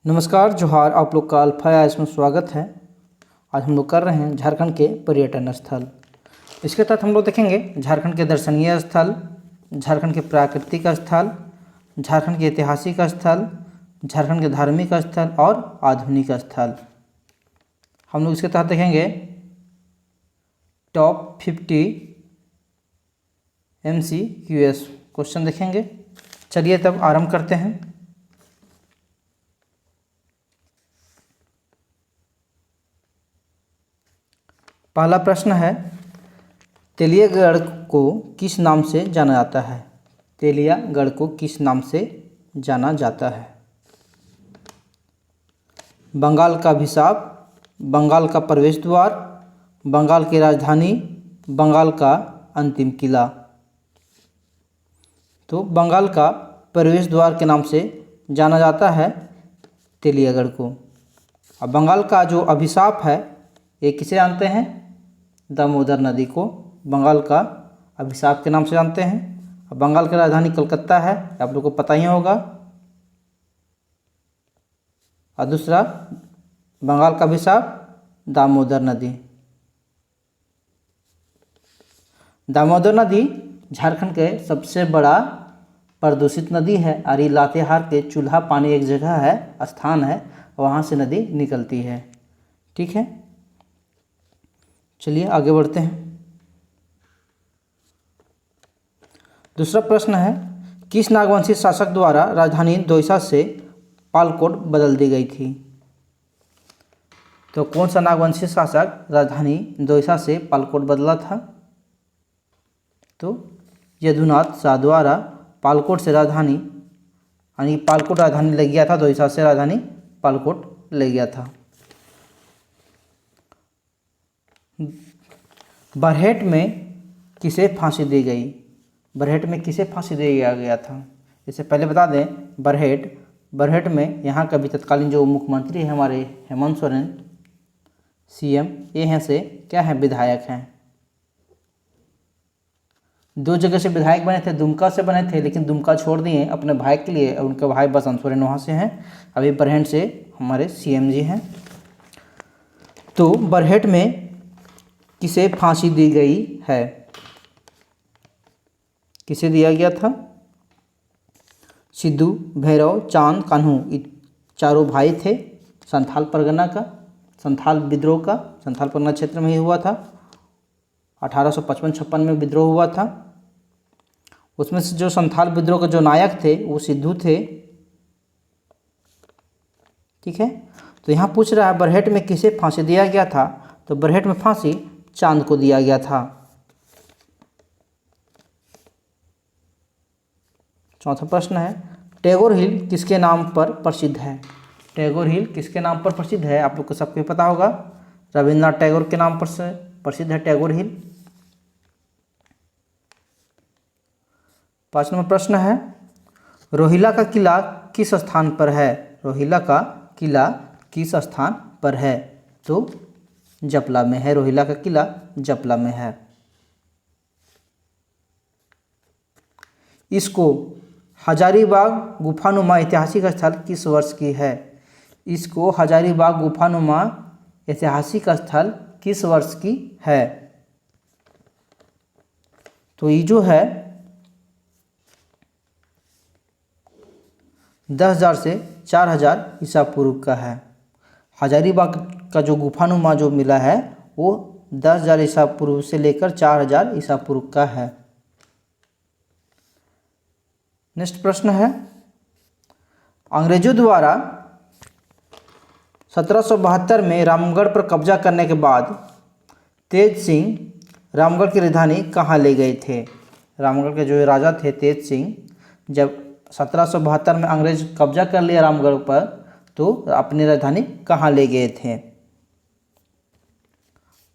नमस्कार जोहार, आप लोग का अल्फा इसमें स्वागत है। आज हम लोग कर रहे हैं झारखंड के पर्यटन स्थल। इसके तहत हम लोग देखेंगे झारखंड के दर्शनीय स्थल, झारखंड के प्राकृतिक स्थल, झारखंड के ऐतिहासिक स्थल, झारखंड के धार्मिक स्थल और आधुनिक स्थल। हम लोग इसके तहत देखेंगे टॉप 50 MCQS क्वेश्चन देखेंगे। चलिए तब आरंभ करते हैं। पहला प्रश्न है, तेलियागढ़ को किस नाम से जाना जाता है? तेलियागढ़ को किस नाम से जाना जाता है? बंगाल का अभिशाप, बंगाल का प्रवेश द्वार, बंगाल की राजधानी, बंगाल का अंतिम किला। तो बंगाल का प्रवेश द्वार के नाम से जाना जाता है तेलियागढ़ को। अब बंगाल का जो अभिशाप है ये किसे जानते हैं? दामोदर नदी को बंगाल का अभिशाप के नाम से जानते हैं। अब बंगाल की राजधानी कलकत्ता है, आप लोग को पता ही होगा। और दूसरा बंगाल का अभिशाप दामोदर नदी। दामोदर नदी झारखंड के सबसे बड़ा प्रदूषित नदी है और ये लातेहार के चूल्हा पानी एक जगह है, स्थान है, वहाँ से नदी निकलती है। ठीक है, चलिए आगे बढ़ते हैं। दूसरा प्रश्न है, किस नागवंशी शासक द्वारा राजधानी दोईसा से पालकोट बदल दी गई थी? तो कौन सा नागवंशी शासक राजधानी दोईसा से पालकोट बदला था? तो यदुनाथ शाह द्वारा पालकोट से राजधानी यानी पालकोट राजधानी ले गया था, दोईसा से राजधानी पालकोट ले गया था। बरहेट में किसे फांसी दी गई? बरहेट में किसे फांसी दिया गया था? इससे पहले बता दें, बरहेट में यहाँ का भी तत्कालीन जो मुख्यमंत्री है हमारे हेमंत सोरेन, CM, ये हैं से क्या हैं? विधायक हैं। दो जगह से विधायक बने थे, दुमका से बने थे, लेकिन दुमका छोड़ दिए अपने भाई के लिए। उनके भाई बसंत सोरेन वहाँ से हैं। अभी बरहेट से हमारे CM जी हैं। तो बरहेट में किसे फांसी दी गई है? किसे दिया गया था? सिद्धू, भैरव, चांद, कान्हू, ये चारों भाई थे। संथाल परगना का, संथाल विद्रोह का संथाल परगना क्षेत्र में ही हुआ था। 1855-56 में विद्रोह हुआ था। उसमें से जो संथाल विद्रोह के जो नायक थे वो सिद्धू थे। ठीक है, तो यहाँ पूछ रहा है बरहेट में किसे फांसी दिया गया था? तो बरहेट में फांसी चांद को दिया गया था। चौथा प्रश्न है, टैगोर हिल किसके नाम पर प्रसिद्ध है? टैगोर हिल किसके नाम पर प्रसिद्ध है? आप लोग को सबको पता होगा, रविंद्रनाथ टैगोर के नाम पर से प्रसिद्ध है टैगोर हिल। 5 नंबर प्रश्न है, रोहिला का किला किस स्थान पर है? रोहिला का किला किस स्थान पर है? तो जपला में है। रोहिला का किला जपला में है। इसको हजारीबाग गुफानुमा ऐतिहासिक स्थल किस वर्ष की है? इसको हजारीबाग गुफानुमा ऐतिहासिक स्थल किस वर्ष की है? तो ये जो है 10,000 से 4,000 ईसा पूर्व का है। हजारीबाग का जो गुफानुमा जो मिला है वो 10,000 ईसा पूर्व से लेकर 4,000 ईसा पूर्व का है। नेक्स्ट प्रश्न है, अंग्रेजों द्वारा 1772 में रामगढ़ पर कब्जा करने के बाद तेज सिंह रामगढ़ की राजधानी कहाँ ले गए थे? रामगढ़ के जो राजा थे तेज सिंह, जब 1772 में अंग्रेज कब्जा कर लिया रामगढ़ पर, तो अपनी राजधानी कहाँ ले गए थे?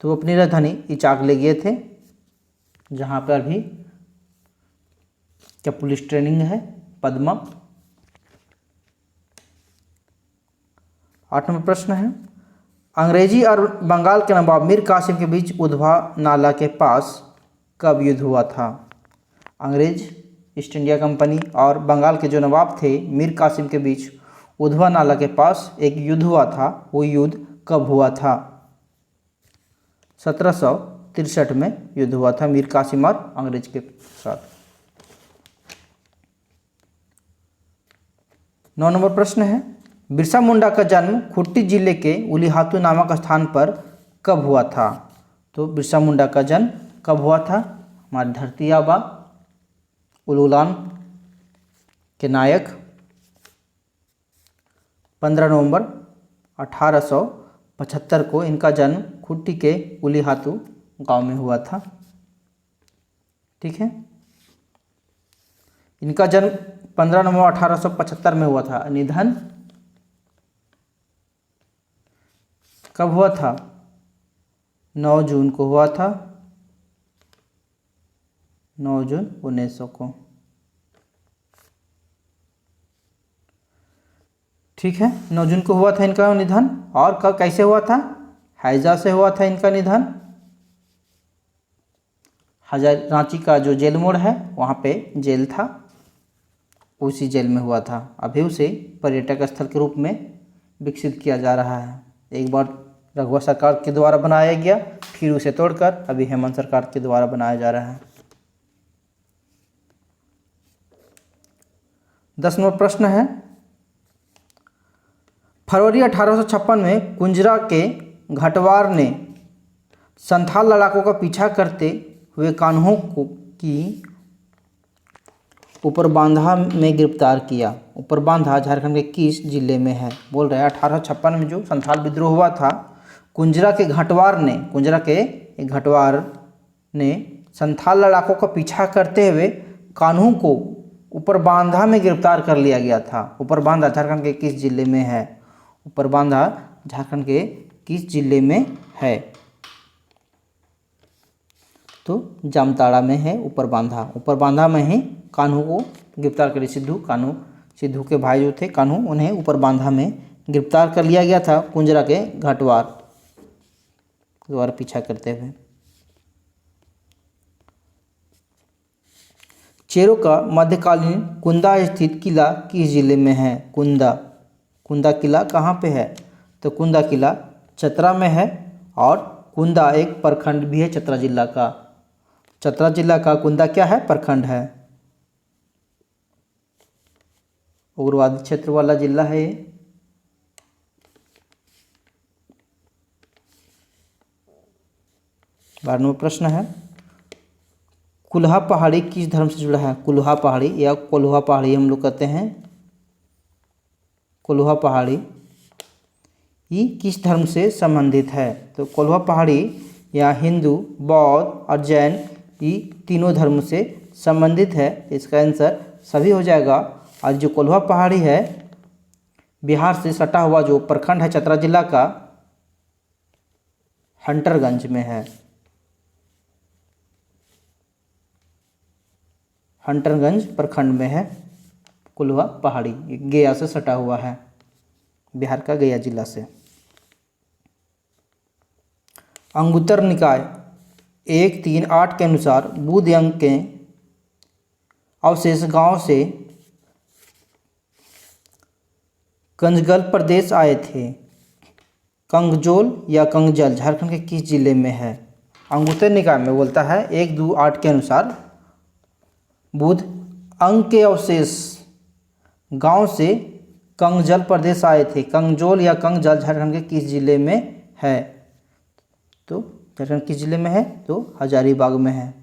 तो अपनी राजधानी इचाक ले गए थे, जहाँ पर अभी क्या पुलिस ट्रेनिंग है, पद्मा। 8 नंबर प्रश्न है, अंग्रेजी और बंगाल के नवाब मीर कासिम के बीच उधवा नाला के पास कब युद्ध हुआ था? अंग्रेज ईस्ट इंडिया कंपनी और बंगाल के जो नवाब थे मीर कासिम के बीच उधवा नाला के पास एक युद्ध हुआ था, वो युद्ध कब हुआ था? 1763 में युद्ध हुआ था मीर कासिम और अंग्रेज के साथ। 9 नंबर प्रश्न है, बिरसा मुंडा का जन्म खूंटी जिले के उलीहातू नामक स्थान पर कब हुआ था? तो बिरसा मुंडा का जन्म कब हुआ था? हमारी धरती आबा उलूलान के नायक 15 नवंबर 1875 को इनका जन्म खूंटी के उलीहातू गांव में हुआ था। ठीक है, इनका जन्म 15 नवंबर 1875 में हुआ था। निधन कब हुआ था? 9 जून को हुआ था, 9 जून 1900 को। ठीक है, 9 जून को हुआ था इनका निधन। और कब कैसे हुआ था? हैजा से हुआ था इनका निधन। रांची का जो जेल मोड़ है वहाँ पे जेल था, उसी जेल में हुआ था। अभी उसे पर्यटक स्थल के रूप में विकसित किया जा रहा है। एक बार रघुवर सरकार के द्वारा बनाया गया, फिर उसे तोड़कर अभी हेमंत सरकार के द्वारा बनाया जा रहा है। 10 नंबर प्रश्न है, फरवरी 1856 में कुंजरा के घटवार ने संथाल लड़ाकों का पीछा करते हुए कान्हों को की ऊपर बांधा में गिरफ्तार किया। ऊपर बांधा झारखंड के किस जिले में है? बोल रहे हैं 1856 में जो संथाल विद्रोह हुआ था, कुंजरा के घटवार ने संथाल लड़ाकों का पीछा करते हुए कान्हों को ऊपर बांधा में गिरफ्तार कर लिया गया था। ऊपर बांधा झारखंड के किस जिले में है? ऊपर बांधा झारखंड के किस जिले में है? तो जामताड़ा में है ऊपर बांधा। ऊपर बांधा में ही कान्हू को गिरफ्तार करी। सिद्धू के भाई जो थे कान्हू, उन्हें ऊपर बांधा में गिरफ्तार कर लिया गया था कुंजरा के घटवार द्वारा पीछा करते हुए। चेरो का मध्यकालीन कुंदा स्थित किला किस जिले में है? कुंदा किला कहाँ पे है? तो कुंदा किला चतरा में है। और कुंदा एक प्रखंड भी है चतरा जिला का। चतरा जिला का कुंदा क्या है? प्रखंड है। उग्रवादी क्षेत्र वाला जिला है ये। बारहवां नंबर प्रश्न है, कुल्हा पहाड़ी किस धर्म से जुड़ा है? कुल्हा पहाड़ी या कोल्हा पहाड़ी हम लोग कहते हैं। कोल्हा पहाड़ी ये किस धर्म से संबंधित है? तो कोल्हा पहाड़ी या हिंदू, बौद्ध और जैन ये तीनों धर्म से संबंधित है। इसका आंसर सभी हो जाएगा। और जो कोल्हा पहाड़ी है बिहार से सटा हुआ जो प्रखंड है चतरा जिला का, हंटरगंज में है। हंटरगंज प्रखंड में है कुल्हा पहाड़ी। गया से सटा हुआ है, बिहार का गया जिला से। अंगुत्तर निकाय 138 के अनुसार बुध अंग के अवशेष गांव से कंजगल प्रदेश आए थे। कंगजोल या कंगजल झारखंड के किस जिले में है? अंगुत्तर निकाय में बोलता है 128 के अनुसार बुध अंग के अवशेष गांव से कंगजल प्रदेश आए थे। कंगजोल या कंगजल झारखंड के किस जिले में है? तो झारखंड किस जिले में है? तो हजारीबाग में है।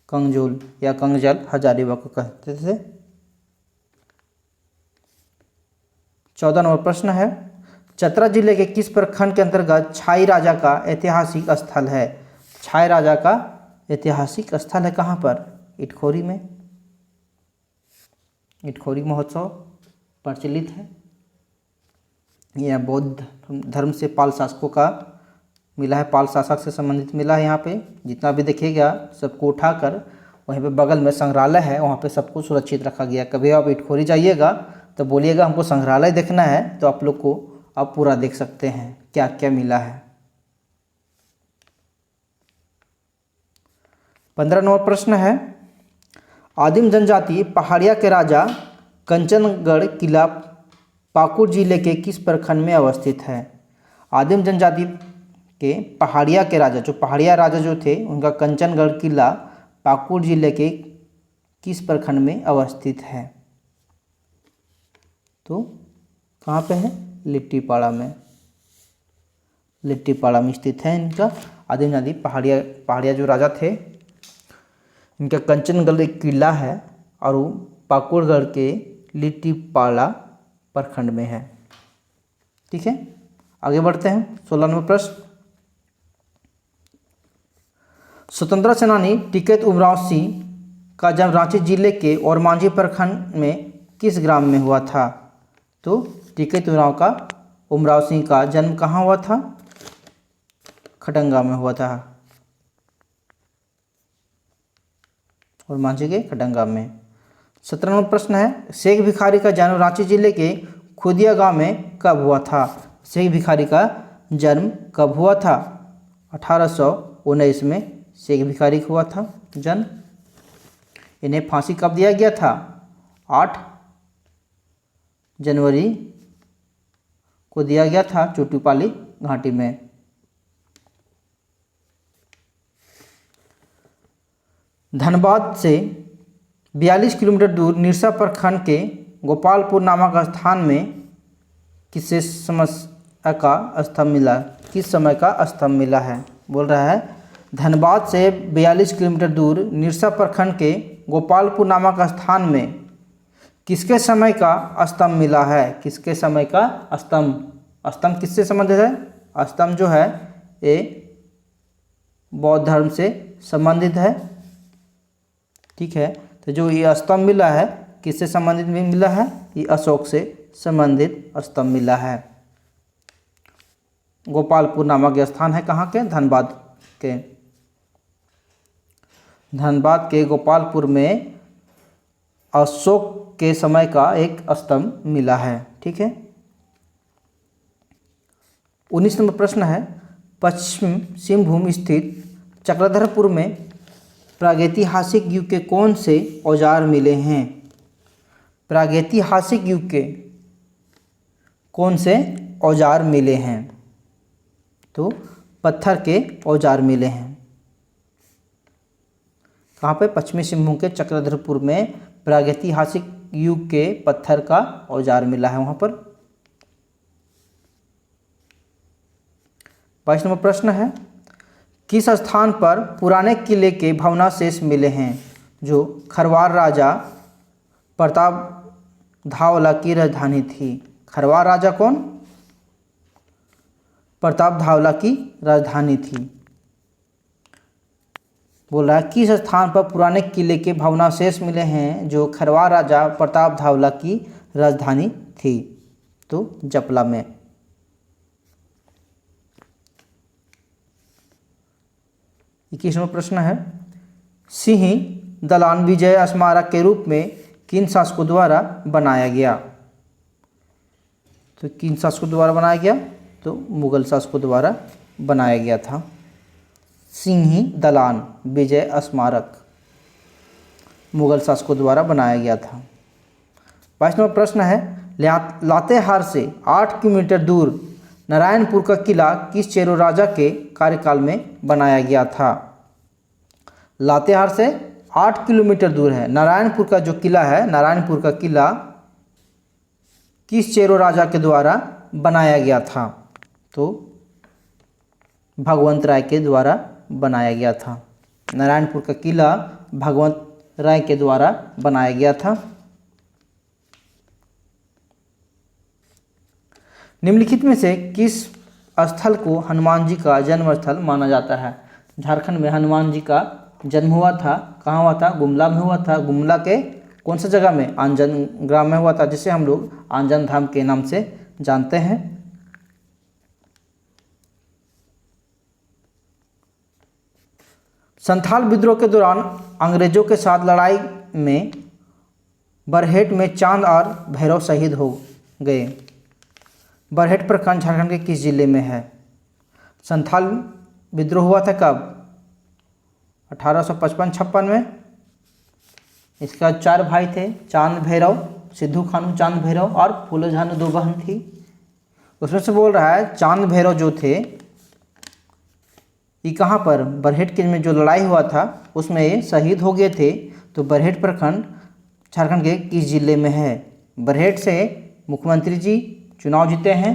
कंगजोल या कंगजल हजारीबाग को कहते थे। 14 नंबर प्रश्न है, चतरा जिले के किस प्रखंड के अंतर्गत छाई राजा का ऐतिहासिक स्थल है? छाई राजा का ऐतिहासिक स्थल है कहाँ पर? इटखोरी में। इटखोरी महोत्सव प्रचलित है। यह बौद्ध धर्म से पाल शासकों का मिला है, पाल शासक से संबंधित मिला है। यहाँ पे जितना भी देखिएगा सबको उठाकर वहीं पे बगल में संग्रहालय है, वहाँ पे सबको सुरक्षित रखा गया। कभी आप इटखोरी जाइएगा तो बोलिएगा हमको संग्रहालय देखना है, तो आप लोग को आप पूरा देख सकते हैं क्या क्या मिला है। 15 नंबर प्रश्न है, आदिम जनजाति पहाड़िया के राजा कंचनगढ़ किला पाकुड़ जिले के किस प्रखंड में अवस्थित है? आदिम जनजाति के पहाड़िया के राजा, जो पहाड़िया राजा जो थे, उनका कंचनगढ़ किला पाकुड़ जिले के किस प्रखंड में अवस्थित है? तो कहाँ पे है? लिट्टीपाड़ा में। लिट्टीपाड़ा में स्थित है इनका आदिम जनजाति पहाड़िया जो राजा थे, इनका कंचनगढ़ एक किला है और वो पाकुड़गढ़ के लिट्टीपाड़ा प्रखंड में है। ठीक है, आगे बढ़ते हैं। 16 नंबर प्रश्न, स्वतंत्रता सेनानी टिकैत उमराव सिंह का जन्म रांची जिले के ओरमांझी प्रखंड में किस ग्राम में हुआ था? तो टिकैत उमराव सिंह का जन्म कहाँ हुआ था? खडंगा में हुआ था, ओरमांझी के खडंगा में। 17 नंबर प्रश्न है, शेख भिखारी का जन्म रांची जिले के खुदिया गांव में कब हुआ था? शेख भिखारी का जन्म कब हुआ था? 1819 में शेख भिखारी का हुआ था जन्म। इन्हें फांसी कब दिया गया था? 8 जनवरी को दिया गया था चोटूपाली घाटी में। धनबाद से 42 किलोमीटर दूर निरसा प्रखंड के गोपालपुर नामक स्थान में किस समय का स्तंभ मिला? किस समय का स्तंभ मिला है? बोल रहा है धनबाद से 42 किलोमीटर दूर निरसा प्रखंड के गोपालपुर नामक स्थान में किसके समय का स्तंभ मिला है? किसके समय का स्तंभ? स्तंभ किससे संबंधित है? स्तंभ जो है ये बौद्ध धर्म से संबंधित है। ठीक है, तो जो ये स्तंभ मिला है किससे संबंधित में मिला है? ये अशोक से संबंधित स्तंभ मिला है। गोपालपुर नामक स्थान है कहाँ के? धनबाद के। धनबाद के गोपालपुर में अशोक के समय का एक स्तंभ मिला है। ठीक है, 19 नंबर प्रश्न है, पश्चिम सिंहभूम स्थित चक्रधरपुर में प्रागैतिहासिक युग के कौन से औजार मिले हैं? प्रागैतिहासिक युग के कौन से औजार मिले हैं? तो पत्थर के औजार मिले हैं। कहाँ पे? पश्चिमी सिंहभूम के चक्रधरपुर में प्रागैतिहासिक युग के पत्थर का औजार मिला है वहाँ पर। 22 नंबर प्रश्न है, किस स्थान पर पुराने किले के भग्नावशेष मिले हैं जो खरवार राजा प्रताप धावला की राजधानी थी? खरवार राजा कौन? प्रताप धावला की राजधानी थी। बोल रहा है किस स्थान पर पुराने किले के भग्नावशेष मिले हैं जो खरवार राजा प्रताप धावला की राजधानी थी? तो जपला में। 21 नंबर प्रश्न है, सिंह दलान विजय स्मारक के रूप में किन शासकों द्वारा बनाया गया? तो किन शासकों द्वारा बनाया गया? तो मुगल शासकों द्वारा बनाया गया था। सिंह दलान विजय स्मारक मुगल शासकों द्वारा बनाया गया था। 22 नंबर प्रश्न है, लातेहार से 8 किलोमीटर दूर नारायणपुर का किला किस चेरो राजा के कार्यकाल में बनाया गया था? लातेहार से 8 किलोमीटर दूर है नारायणपुर का जो किला है, नारायणपुर का किला किस चेरो राजा के द्वारा बनाया गया था? तो भगवंत राय के द्वारा बनाया गया था। नारायणपुर का किला भगवंत राय के द्वारा बनाया गया था। निम्नलिखित में से किस स्थल को हनुमान जी का जन्म स्थल माना जाता है? झारखंड में हनुमान जी का जन्म हुआ था। कहाँ हुआ था? गुमला में हुआ था। गुमला के कौन सा जगह में? आंजन ग्राम में हुआ था, जिसे हम लोग आंजन धाम के नाम से जानते हैं। संथाल विद्रोह के दौरान अंग्रेजों के साथ लड़ाई में बरहेट में चांद और भैरव शहीद हो गए। बरहेट प्रखंड झारखंड के किस जिले में है? संथाल विद्रोह हुआ था कब? 1855-56 में। इसका 4 भाई थे, चांद, भैरव सिद्धू कान्हू चांद भैरव और फूलो झानो दो बहन थी। उसमें से बोल रहा है चांद भैरव जो थे ये कहाँ पर, बरहेट के में जो लड़ाई हुआ था उसमें ये शहीद हो गए थे। तो बरहेट प्रखंड झारखंड के किस जिले में है? बरहेट से मुख्यमंत्री जी चुनाव जीते हैं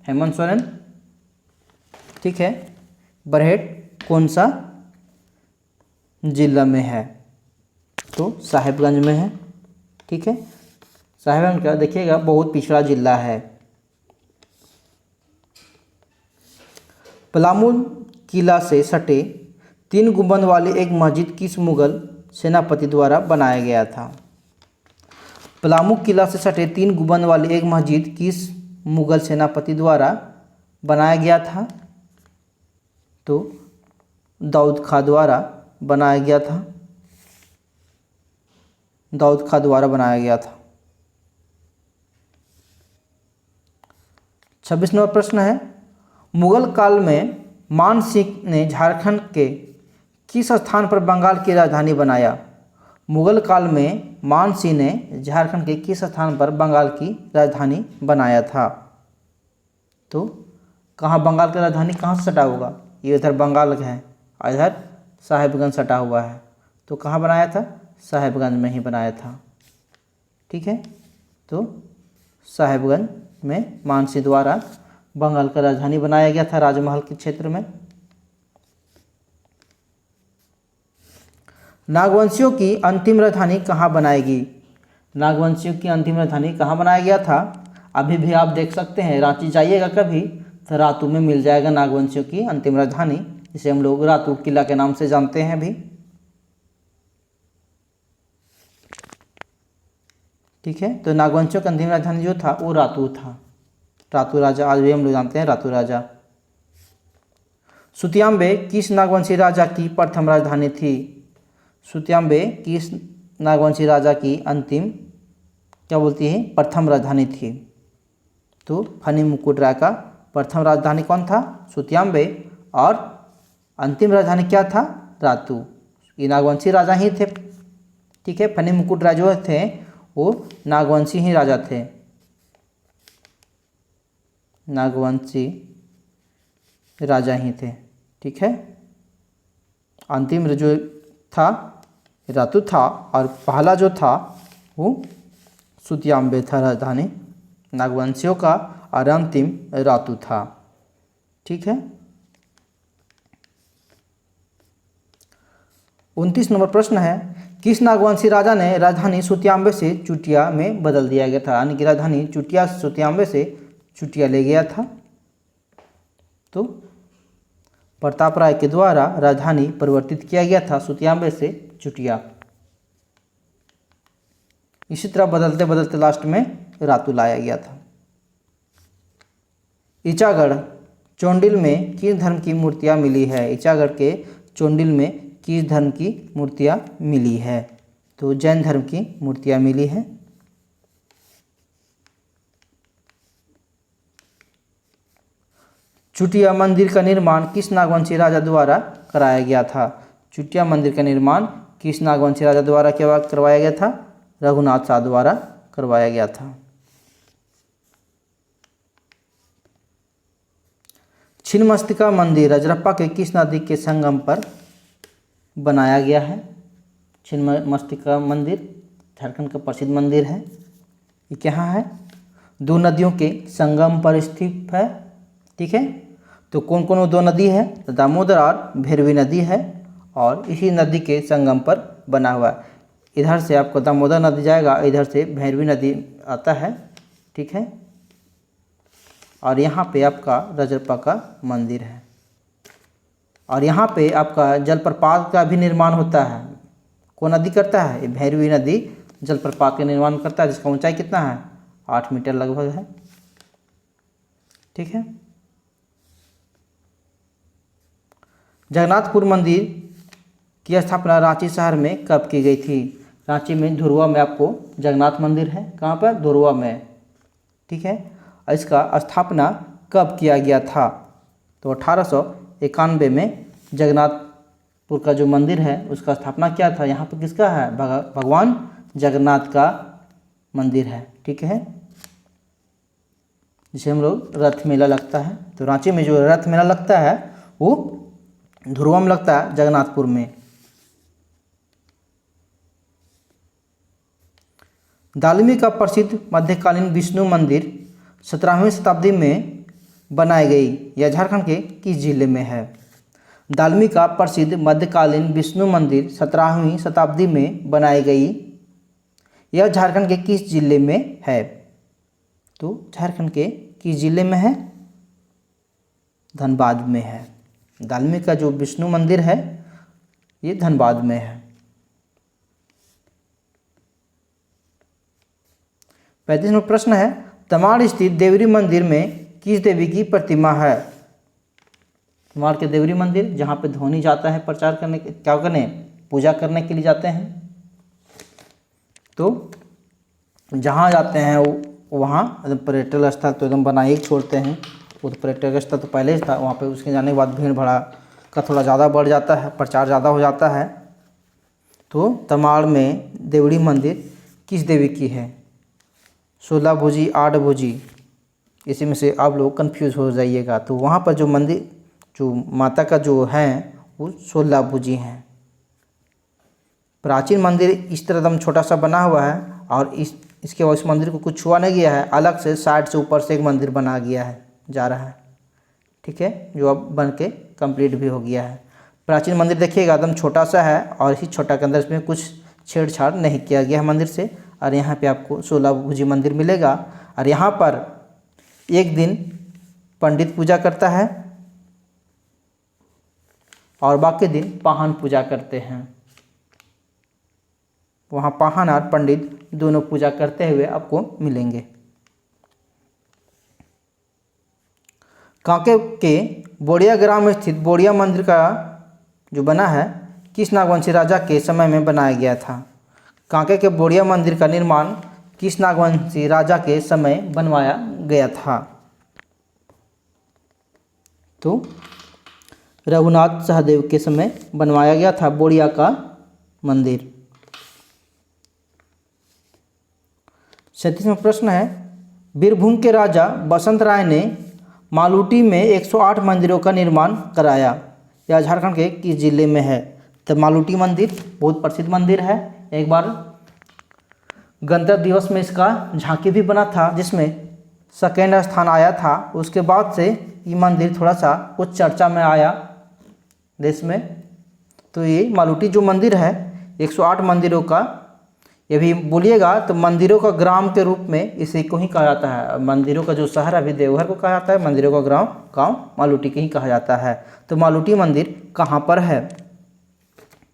हेमंत सोरेन। ठीक है, बरहेट कौन सा जिला में है? तो साहिबगंज में है। ठीक है, साहिबगंज का देखिएगा बहुत पिछड़ा जिला है। पलामू किला से सटे 3 गुंबद वाली एक मस्जिद किस मुगल सेनापति द्वारा बनाया गया था? पलामू किला से सटे 3 गुंबद वाली एक मस्जिद किस मुगल सेनापति द्वारा बनाया गया था? तो दाऊद खां द्वारा बनाया गया था। दाऊद खां द्वारा बनाया गया था। 26 नंबर प्रश्न है, मुगल काल में मान सिंह ने झारखंड के किस स्थान पर बंगाल की राजधानी बनाया? मुगल काल में मान सिंह ने झारखंड के किस स्थान पर बंगाल की राजधानी बनाया था? तो कहाँ बंगाल की राजधानी कहाँ से सटा होगा? ये इधर बंगाल है, इधर साहिबगंज सटा हुआ है। तो कहाँ बनाया था? साहिबगंज में ही बनाया था। ठीक है, तो साहिबगंज में मान सिंह द्वारा बंगाल का राजधानी बनाया गया था राजमहल के क्षेत्र में। नागवंशियों की अंतिम राजधानी कहाँ बनाएगी? नागवंशियों की अंतिम राजधानी कहाँ बनाया गया था? अभी भी आप देख सकते हैं, रांची जाइएगा कभी तो रातू में मिल जाएगा नागवंशियों की अंतिम राजधानी, जिसे हम लोग रातू किला के नाम से जानते हैं भी। ठीक है, तो नागवंशियों की अंतिम राजधानी जो था वो रातू था। रातू राजा आज भी हम लोग जानते हैं रातू राजा। सुतियांबे किस नागवंशी राजा की प्रथम राजधानी थी? सुतियांबे किस नागवंशी राजा की अंतिम क्या बोलती है प्रथम राजधानी थी? तो फनी मुकुट राय का प्रथम राजधानी कौन था? सुतियांबे। और अंतिम राजधानी क्या था? रातू। ये नागवंशी राजा ही थे। ठीक है, फनी मुकुट राय जो थे वो नागवंशी ही राजा थे। नागवंशी राजा ही थे। ठीक है, अंतिम जो था रातू था और पहला जो था वो सुतियांबे था राजधानी नागवंशियों का, और अंतिम रातू था। ठीक है, 29 नंबर प्रश्न है, किस नागवंशी राजा ने राजधानी सुतियांबे से चुटिया में बदल दिया गया था? यानी कि राजधानी चुटिया सुतियांबे से चुटिया ले गया था। तो प्रताप राय के द्वारा राजधानी परिवर्तित किया गया था सुतियांबे से चुटिया। इसी तरह बदलते बदलते लास्ट में रातू लाया गया था। ईचागढ़ चोंडिल में किस धर्म की मूर्तियाँ मिली है? ईचागढ़ के चोंडिल में किस धर्म की मूर्तियाँ मिली है? तो जैन धर्म की मूर्तियाँ मिली है। चुटिया मंदिर का निर्माण किस नागवंशी राजा द्वारा कराया गया था? चुटिया मंदिर का निर्माण किस नागवंशी राजा द्वारा करवाया गया था? रघुनाथ शाह द्वारा करवाया गया था। छिन्नमस्तिका मंदिर रजरप्पा के किस नदी के संगम पर बनाया गया है? छिन्नमस्तिका मंदिर झारखंड का प्रसिद्ध मंदिर है। ये कहाँ है? 2 नदियों के संगम पर स्थित है। ठीक है, तो कौन कौन वो 2 नदी है? दामोदर और भैरवी नदी है, और इसी नदी के संगम पर बना हुआ है। इधर से आपको दामोदर नदी जाएगा, इधर से भैरवी नदी आता है। ठीक है, और यहाँ पे आपका रजरप्पा का मंदिर है, और यहाँ पे आपका जलप्रपात का भी निर्माण होता है। कौन नदी करता है? ये भैरवी नदी जलप्रपात का निर्माण करता है, जिसका ऊंचाई कितना है? 8 मीटर लगभग है। ठीक है, जगन्नाथपुर मंदिर की स्थापना रांची शहर में कब की गई थी? रांची में धुरवा में आपको जगन्नाथ मंदिर है। कहाँ पर? धुरवा में। ठीक है, इसका स्थापना कब किया गया था? तो 1891 में जगन्नाथपुर का जो मंदिर है उसका स्थापना किया था। यहाँ पर किसका है? भगवान जगन्नाथ का मंदिर है। ठीक है, जिसे हम लोग रथ मेला लगता है, तो रांची में जो रथ मेला लगता है वो ध्रुवा में लगता है, जगन्नाथपुर में। दालमी का प्रसिद्ध मध्यकालीन विष्णु मंदिर 17वीं शताब्दी में बनाई गई, यह झारखंड के किस जिले में है? दालमी का प्रसिद्ध मध्यकालीन विष्णु मंदिर 17वीं शताब्दी में बनाई गई, यह झारखंड के किस जिले में है? तो झारखंड के किस जिले में है? धनबाद में है। दालमी का जो विष्णु मंदिर है ये धनबाद में है। 35वां प्रश्न है, तमाड़ स्थित देवरी मंदिर में किस देवी की प्रतिमा है? तमाड़ के देवरी मंदिर जहाँ पे धोनी जाता है प्रचार करने के, क्या करने, पूजा करने के लिए जाते हैं, तो जहाँ जाते हैं वहाँ पर्यटक स्थल तो एकदम बना ही छोड़ते हैं। वो तो पर्यटक स्थल तो पहले ही था, वहाँ पे उसके जाने के बाद भीड़ भाड़ा का थोड़ा ज़्यादा बढ़ जाता है, प्रचार ज़्यादा हो जाता है। तो तमाड़ में देवड़ी मंदिर किस देवी की है? 16 भुजी, 8 भुजी, इसी में से आप लोग कंफ्यूज हो जाइएगा। तो वहाँ पर जो मंदिर, जो माता का जो है वो 16 भुजी हैं। प्राचीन मंदिर इस तरह एकदम छोटा सा बना हुआ है और इसके बाद इस मंदिर को कुछ छुआ नहीं गया है, अलग से साइड से ऊपर से एक मंदिर बना गया है, जा रहा है। ठीक है, जो अब बन के कंप्लीट भी हो गया है। प्राचीन मंदिर देखिएगा एकदम छोटा सा है और इसी छोटा के अंदर इसमें कुछ छेड़छाड़ नहीं किया गया है मंदिर से। और यहाँ पे आपको 16 भुजी मंदिर मिलेगा और यहाँ पर एक दिन पंडित पूजा करता है और बाकी दिन पाहन पूजा करते हैं। वहाँ पाहन और पंडित दोनों पूजा करते हुए आपको मिलेंगे। कांके के बोड़िया ग्राम में स्थित बोड़िया मंदिर का जो बना है किस नागवंशी राजा के समय में बनाया गया था? कांके के बोड़िया मंदिर का निर्माण किस नागवंशी राजा के समय बनवाया गया था? तो रघुनाथ सहदेव के समय बनवाया गया था बोड़िया का मंदिर। 37वां प्रश्न है, बीरभूम के राजा बसंत राय ने मालूटी में 108 मंदिरों का निर्माण कराया, यह झारखंड के किस जिले में है? तो मालूटी मंदिर बहुत प्रसिद्ध मंदिर है। एक बार गणतंत्र दिवस में इसका झांकी भी बना था जिसमें सेकेंड स्थान आया था। उसके बाद से ये मंदिर थोड़ा सा कुछ चर्चा में आया देश में। तो ये मालूटी जो मंदिर है 108 मंदिरों का, ये भी बोलिएगा तो मंदिरों का ग्राम के रूप में इसी को ही कहा जाता है। मंदिरों का जो शहर अभी देवघर को कहा जाता है, मंदिरों का गांव मालूटी के ही कहा जाता है। तो मालूटी मंदिर कहाँ पर है?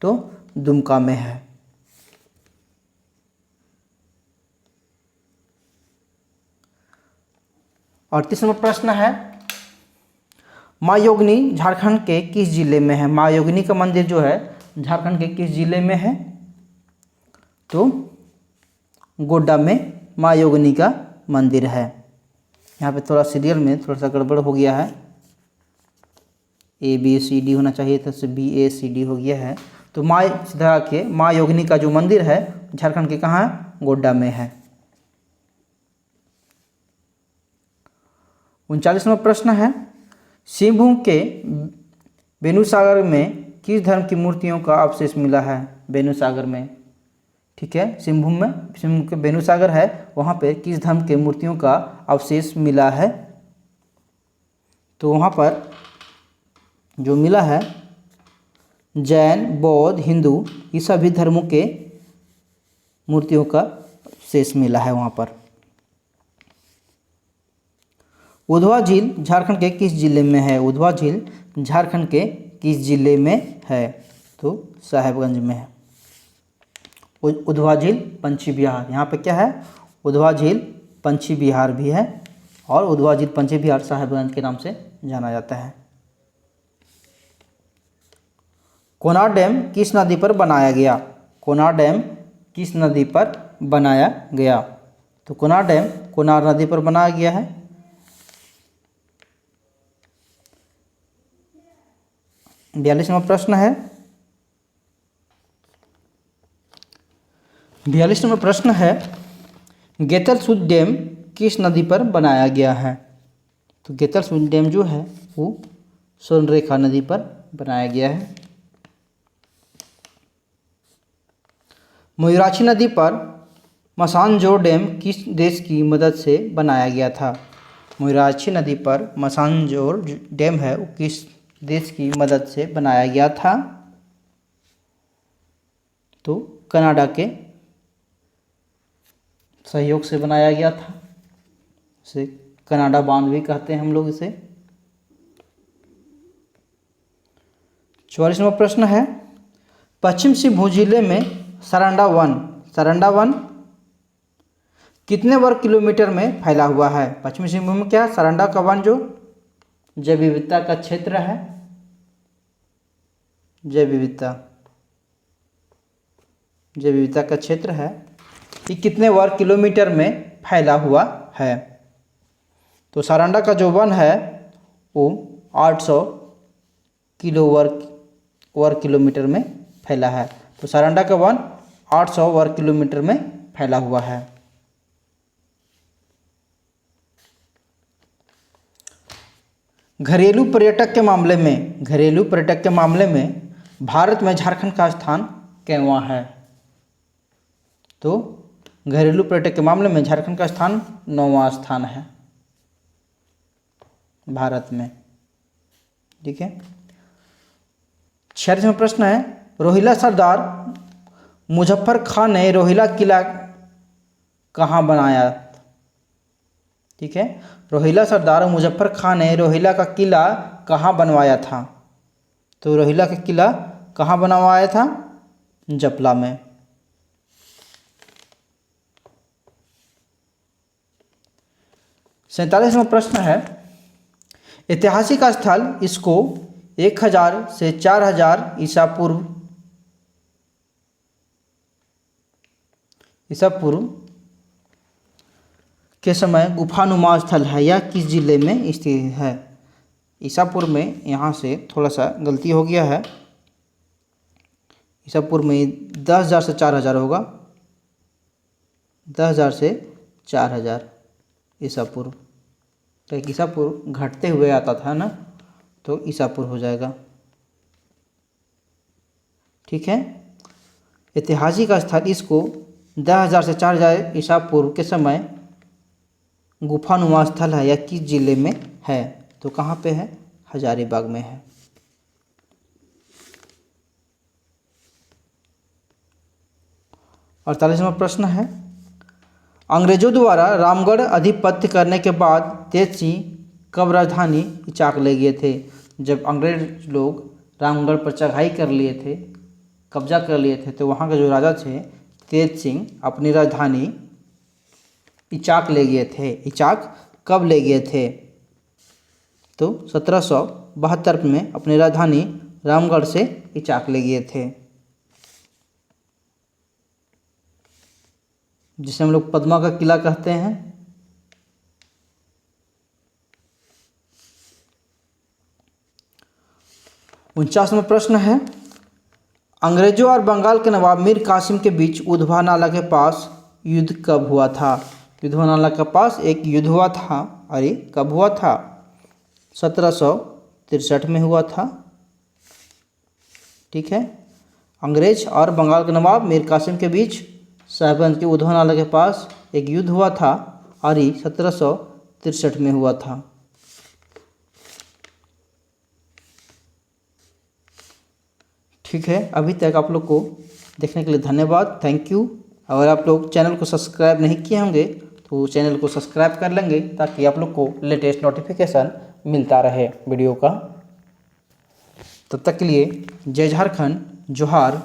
तो दुमका में है। 38वां प्रश्न है, माँ योगिनी झारखंड के किस जिले में है? माँ योगिनी का मंदिर जो है झारखंड के किस जिले में है? तो गोड्डा में माँ योगिनी का मंदिर है। यहाँ पे थोड़ा सीरियल में थोड़ा सा गड़बड़ हो गया है, ABCD होना चाहिए था, BACD हो गया है। तो माँ सीधा के माँ योगिनी का जो मंदिर है झारखंड के कहाँ है? गोड्डा में है। 39वां प्रश्न है, सिंहभूम के बेनुसागर में किस धर्म की मूर्तियों का अवशेष मिला है? बेनुसागर में, ठीक है, सिंहभूम के बेनुसागर है, वहाँ पे किस धर्म के मूर्तियों का अवशेष मिला है? तो वहाँ पर जो मिला है जैन, बौद्ध, हिंदू, ये सभी धर्मों के मूर्तियों का अवशेष मिला है वहाँ पर। उधवा झील झारखंड के किस जिले में है? उधवा झील झारखंड के किस जिले में है? तो साहेबगंज में है। उधवा झील पंछी विहार, यहाँ पे क्या है? उधवा झील पंछी विहार भी है और उधवा झील पंछी विहार साहेबगंज के नाम से जाना जाता है। कोनार डैम किस नदी पर बनाया गया? कोनार डैम किस नदी पर बनाया गया? तो कोनार डैम कोनार नदी पर बनाया गया है। 42वां प्रश्न है, 42वां प्रश्न है, गेतलसूद डैम किस नदी पर बनाया गया है? तो गेतलसूद डैम जो है वो स्वर्णरेखा नदी पर बनाया गया है। मयूराक्षी नदी पर मसानजोर डैम किस देश की मदद से बनाया गया था? मयूराक्षी नदी पर मसानजोर डैम है वो किस देश की मदद से बनाया गया था? तो कनाडा के सहयोग से बनाया गया था। इसे कनाडा बांध भी कहते हैं हम लोग इसे। 44वां प्रश्न है, पश्चिम सिंहभूम जिले में सरंडा वन कितने वर्ग किलोमीटर में फैला हुआ है? पश्चिमी सिंहभूम में क्या सरंडा का वन जो जैव विविधता का क्षेत्र है, जैव विविधता का क्षेत्र है, ये कितने वर्ग किलोमीटर में फैला हुआ है? तो सरंडा का जो वन है वो 800 वर्ग किलोमीटर में फैला है। तो सरंडा का वन 800 वर्ग किलोमीटर में फैला हुआ है। घरेलू पर्यटक के मामले में भारत में झारखंड का स्थान कैवां है? तो घरेलू पर्यटक के मामले में झारखंड का स्थान 9वां स्थान है भारत में। ठीक है। 46वां प्रश्न है, रोहिला सरदार मुजफ्फर खां ने रोहिला किला कहाँ बनाया? ठीक है, रोहिला सरदार मुजफ्फर खां ने रोहिला का किला कहाँ बनवाया था? तो रोहिला का किला कहाँ बनवाया था? जपला में। 47वां प्रश्न है, ऐतिहासिक स्थल इसको 1000 से 4000 ईसा पूर्व के समय गुफानुमा स्थल है, यह किस जिले में स्थित है? ईसा पूर्व में यहाँ से थोड़ा सा गलती हो गया है, ईसा पूर्व में 10,000 से 4,000 होगा, 10,000 से 4,000 ईसा पूर्व। तो एक ईसा पूर्व घटते हुए आता था ना, तो ईसा पूर्व हो जाएगा। ठीक है, ऐतिहासिक स्थल इसको 10,000 से 4,000 ईसा पूर्व के समय गुफानुमा स्थल है, यह किस जिले में है? तो कहाँ पे है? हजारीबाग में है। और 48वां प्रश्न है, अंग्रेजों द्वारा रामगढ़ अधिपत्य करने के बाद तेज सिंह कब राजधानी इचाक ले गए थे? जब अंग्रेज लोग रामगढ़ पर चढ़ाई कर लिए थे, कब्जा कर लिए थे, तो वहाँ के जो राजा थे तेज सिंह अपनी राजधानी इचाक ले गए थे। इचाक कब ले गए थे? तो 1772 में अपनी राजधानी रामगढ़ से इचाक ले गए थे, जिसे हम लोग पद्मा का किला कहते हैं। उनचासवां प्रश्न है, अंग्रेजों और बंगाल के नवाब मीर कासिम के बीच उधवा नाला के पास युद्ध कब हुआ था? उधवा नाला के पास एक युद्ध हुआ था, और ये कब हुआ था? 1763 में हुआ था। ठीक है, अंग्रेज और बंगाल के नवाब मीर कासिम के बीच साहिबगंज के उधवा नाला के पास एक युद्ध हुआ था, और ये 1763 में हुआ था। ठीक है, अभी तक आप लोग को देखने के लिए धन्यवाद, थैंक यू। अगर आप लोग चैनल को सब्सक्राइब नहीं किए होंगे तो चैनल को सब्सक्राइब कर लेंगे, ताकि आप लोग को लेटेस्ट नोटिफिकेशन मिलता रहे वीडियो का। तब तक के लिए जय झारखंड, जोहार।